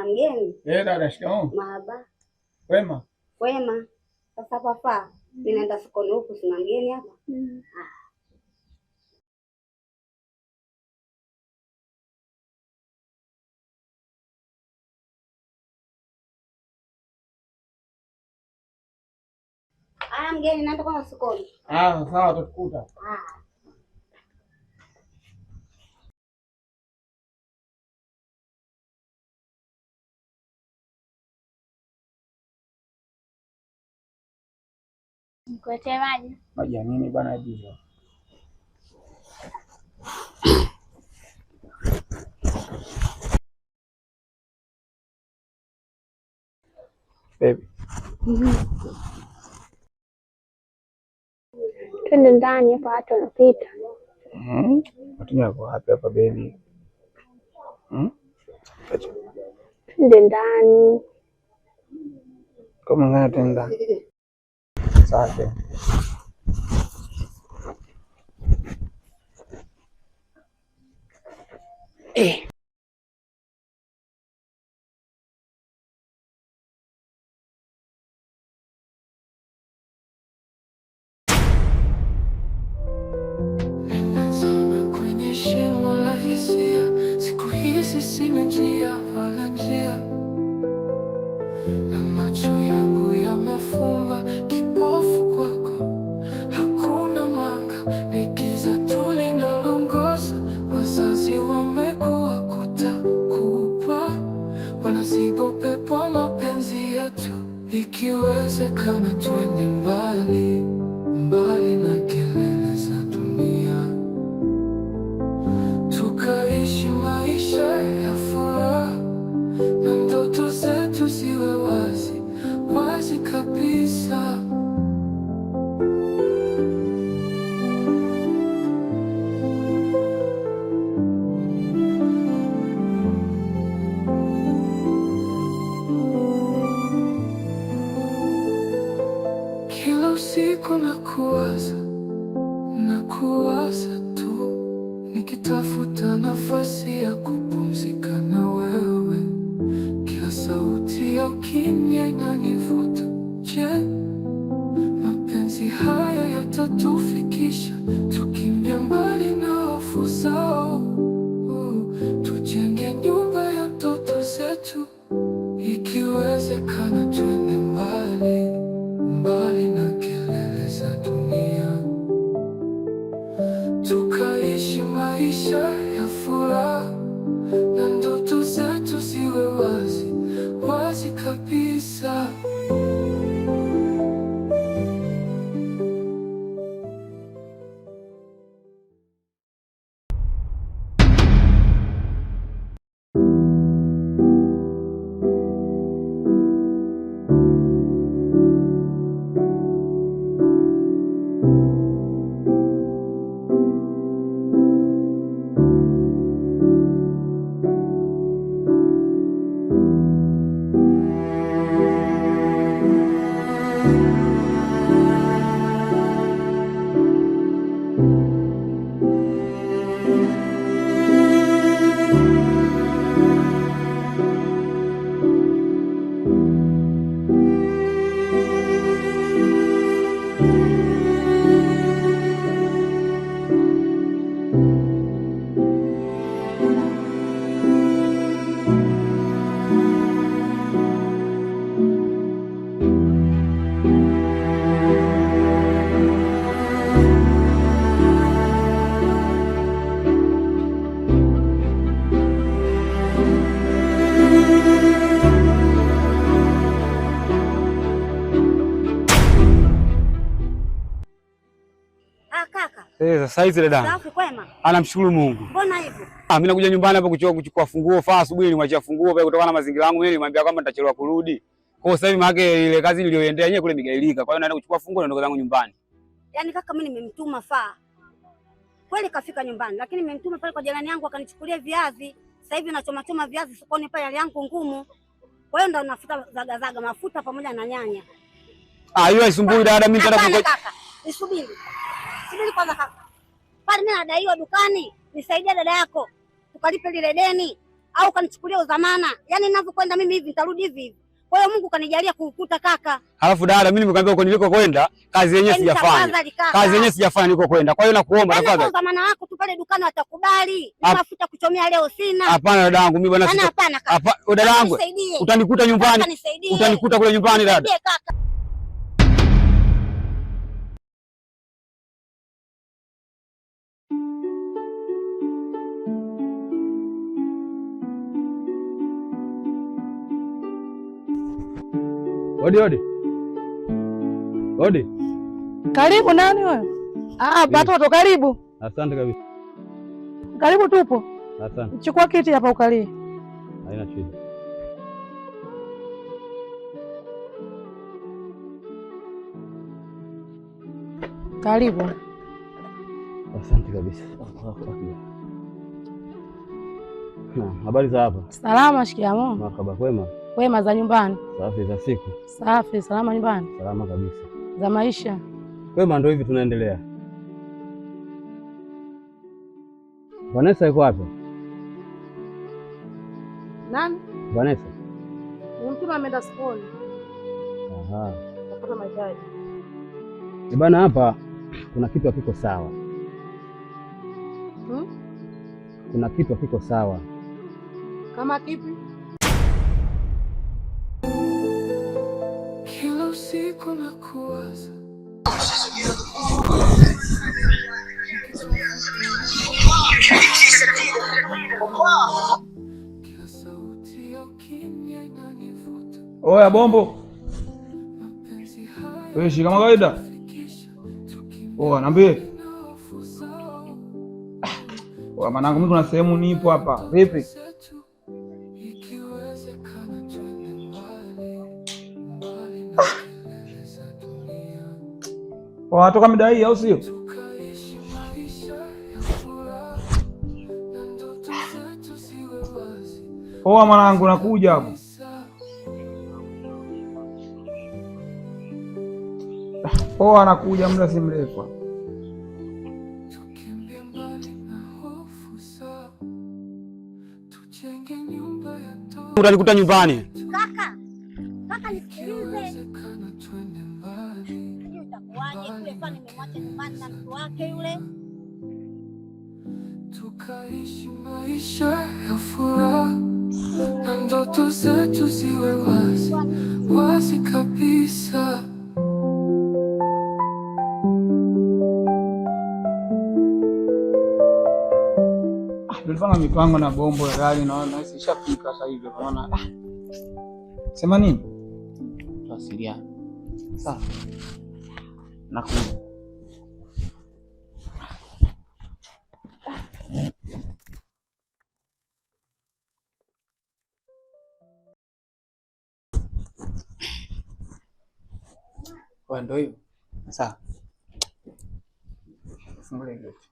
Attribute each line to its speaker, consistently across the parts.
Speaker 1: mgeni.
Speaker 2: Dada, shikamoo.
Speaker 1: Mahaba.
Speaker 2: Wema.
Speaker 1: Wema. Sasa papa, ninaenda sokoni huku, sina mgeni hapa. Mgeni naenda kwa sokoni.
Speaker 2: Sawa tutakuta.
Speaker 3: Nikuletee maji.
Speaker 2: Maji ya nini bana hizo? Baby.
Speaker 3: Twende ndani hapa, watu wanapita.
Speaker 2: Watu wako wapi hapa baby?
Speaker 3: Twende ndani.
Speaker 2: Kama ngana tenda. Safi.
Speaker 4: Sina njia wala njia, na macho yangu yamefumba, kipofu kwako, hakuna mwanga, ni giza tu linaloongoza. Wazazi wamekuwa kutakupa, wanaziba upepo wa mapenzi yetu. Ikiwezekana twende mbali, mbali na kelele za dunia, tukaishi maisha ya furaha, na ndoto zetu ziwe wazi, wazi kabisa. Kila usiku nakuwaza tu, nikitafuta nafasi ya kupumzika na wewe. Kila sauti ya ukimya inanivuta. Je, mapenzi haya yatatufikisha tukimbia mbali na hofu zao? Tujenge nyumba ya ndoto zetu, ikiwezekana twende mbali, mbali na kelele za dunia, tukaishi maisha ya furaha, na ndoto zetu ziwe wazi, wazi kabisa.
Speaker 5: Sasa hizi dada.
Speaker 1: Safi kwema?
Speaker 5: Anamshukuru Mungu.
Speaker 1: Mbona hivyo?
Speaker 5: Mimi nakuja nyumbani hapa kuchukua funguo. Asubuhi nilimwachia funguo pale kutokana na mazingira yangu. Mimi nilimwambia kwamba nitachelewa kurudi. Kwa sasa hivi maana ile kazi niliyoendea yenyewe kule migailika. Kwa hiyo naenda kuchukua funguo na ndogo zangu nyumbani.
Speaker 1: Yaani kaka, mimi nimemtuma Faa. Kweli kafika nyumbani, lakini nimemtuma pale kwa jirani yangu akanichukulia viazi. Sasa hivi nachoma viazi sokoni pale, hali yangu ngumu. Kwa hiyo ndo nafuta zaga mafuta pamoja na nyanya.
Speaker 5: Hiyo haisumbui dada, mimi nitaenda
Speaker 1: kungoja. Kaka, nisubiri. Subiri kwanza kaka. Pale mimi nadaiwa dukani, nisaidie dada yako. Tukalipe lile deni. au kanichukulia udhamana. Yaani ninavyokwenda mimi hivi nitarudi hivi. Kwa hiyo Mungu kanijalia kukuta kaka.
Speaker 5: Alafu dada, mimi nimekwambia uko niliko kwenda, kazi yenyewe sijafanya. Kazi yenyewe sijafanya niko kwenda. Kwa hiyo nakuomba tafadhali.
Speaker 1: Udhamana wako tu pale dukani watakubali. Mafuta kuchomea leo sina.
Speaker 5: Hapana dadangu, mimi bwana
Speaker 1: sina. Hapana kaka.
Speaker 5: Hapa dadangu. Utanikuta nyumbani. Utanikuta kule nyumbani dada.
Speaker 6: Odi odi. Odi.
Speaker 7: Karibu, nani wewe? Watoto karibu.
Speaker 6: Asante kabisa.
Speaker 7: Karibu tupo.
Speaker 6: Asante.
Speaker 7: Chukua kiti hapa ukalie.
Speaker 6: Haina shida.
Speaker 7: Karibu.
Speaker 6: Asante kabisa. Habari za hapa?
Speaker 7: Salama, shikamoo.
Speaker 6: Marhaba, kwema?
Speaker 7: Kwema, za nyumbani?
Speaker 6: Safi, za siku?
Speaker 7: Safi, salama nyumbani?
Speaker 6: Salama kabisa.
Speaker 7: Za maisha?
Speaker 6: Kwema, ndio hivi tunaendelea. Vanessa yuko wapi?
Speaker 7: Nani?
Speaker 6: Vanessa.
Speaker 7: Ni mtu ameenda skoni.
Speaker 6: Aha.
Speaker 7: Napata mahitaji.
Speaker 6: Bana, hapa kuna kitu hakiko sawa. Kuna kitu hakiko sawa.
Speaker 7: Kama kipi?
Speaker 4: Kila usiku nakuwaza. Kila sauti ya ukimya inanivuta.
Speaker 2: Oya Bombo. Wewe shika kawaida. Oya niambie. Oya mwanangu, mimi kuna sehemu nipo hapa. Vipi? Watoka mida hii au sio? Poa mwanangu, nakuja hapo. Poa, nakuja muda si mrefu.
Speaker 5: Utanikuta nyumbani.
Speaker 1: Kaka. Kaka nisikilize. Utakuwaje kule kwa nimemwacha nyumbani na mtu wake yule?
Speaker 4: Tukaishi maisha ya furaha na ndoto zetu ziwe wazi wazi kabisa.
Speaker 2: Tulifanya mipango na Bombo ya gari na ishafika sasa hivi. Unaona? Sema nini? Tuwasiliane. Sawa. Nakuja. Kwa ndio hiyo. Sawa. Fungulia geti.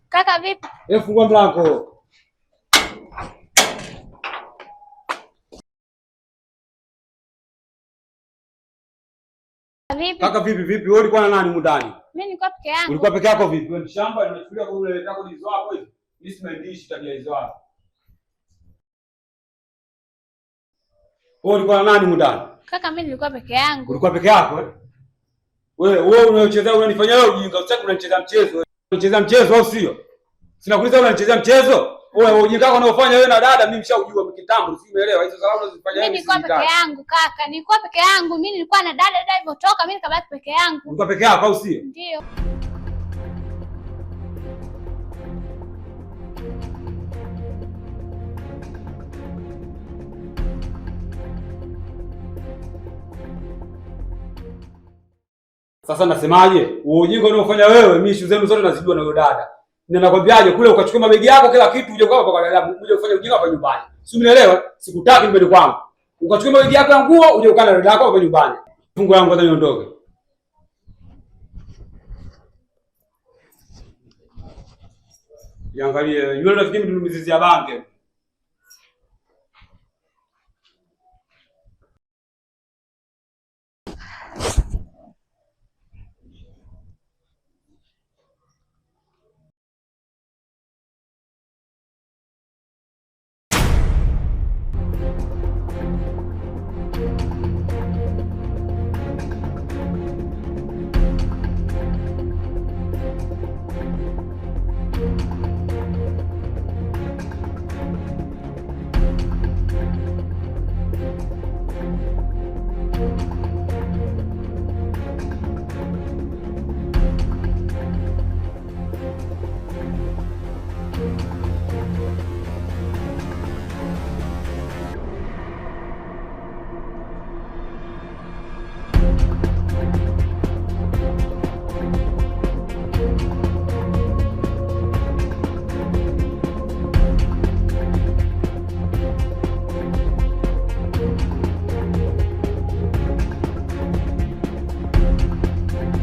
Speaker 3: Kaka vipi?
Speaker 5: Fungua mlango.
Speaker 3: Vipi?
Speaker 5: Kaka vipi? Wewe ulikuwa na nani ndani?
Speaker 3: Mimi nilikuwa peke yangu.
Speaker 5: Ulikuwa peke yako vipi? Wewe shamba limechukuliwa kwa ule tako hizo hapo hivi. Mimi simendishi tabia hizo hapo. Wewe ulikuwa na nani ndani?
Speaker 3: Kaka mimi nilikuwa peke yangu.
Speaker 5: Ulikuwa peke yako eh? Wewe unacheza unanifanyia wewe ujinga, usitaki unacheza mchezo. Unacheza mchezo au sio? Sina kuuliza unacheza mchezo? Wewe ujinga wako unaofanya wewe na dada mimi mshaujua kitambo, simeelewa hizo salamu unazifanya
Speaker 3: wewe. Mimi nilikuwa peke yangu kaka, nilikuwa peke yangu. Mimi nilikuwa na dada ilivyotoka mimi nikabaki peke yangu.
Speaker 5: Ulikuwa peke yako au sio?
Speaker 3: Ndio.
Speaker 5: Sasa nasemaje? Ujinga unaofanya wewe mimi shughuli zenu zote nazijua na yule dada. Na nakwambiaje kule ukachukua mabegi yako kila kitu uje kwa kwa dada uje kufanya ujinga hapa nyumbani. Si unielewa? Sikutaki nyumbani kwangu. Ukachukua mabegi yako ya nguo uje ukana na dada yako hapa nyumbani. Fungu yangu hata niondoke. Niangalie yule rafiki mimi mizizi ya bange.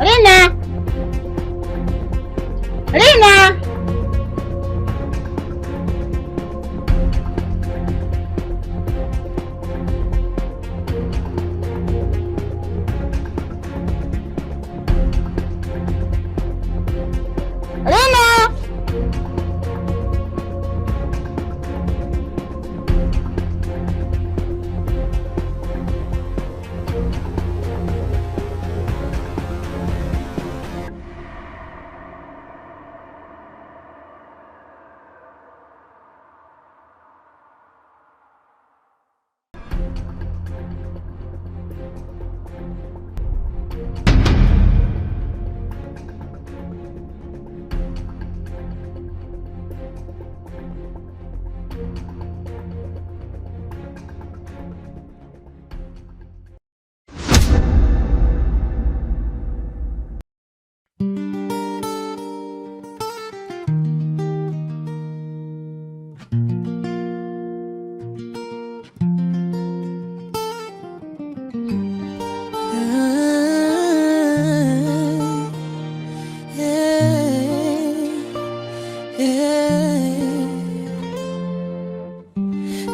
Speaker 3: Rina!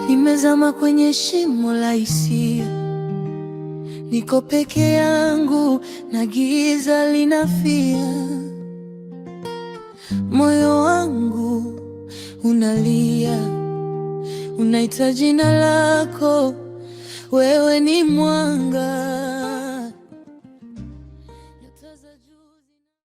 Speaker 8: Nimezama kwenye shimo la hisia, niko peke yangu na giza linafia. Moyo wangu unalia, unaita jina lako, wewe ni mwanga.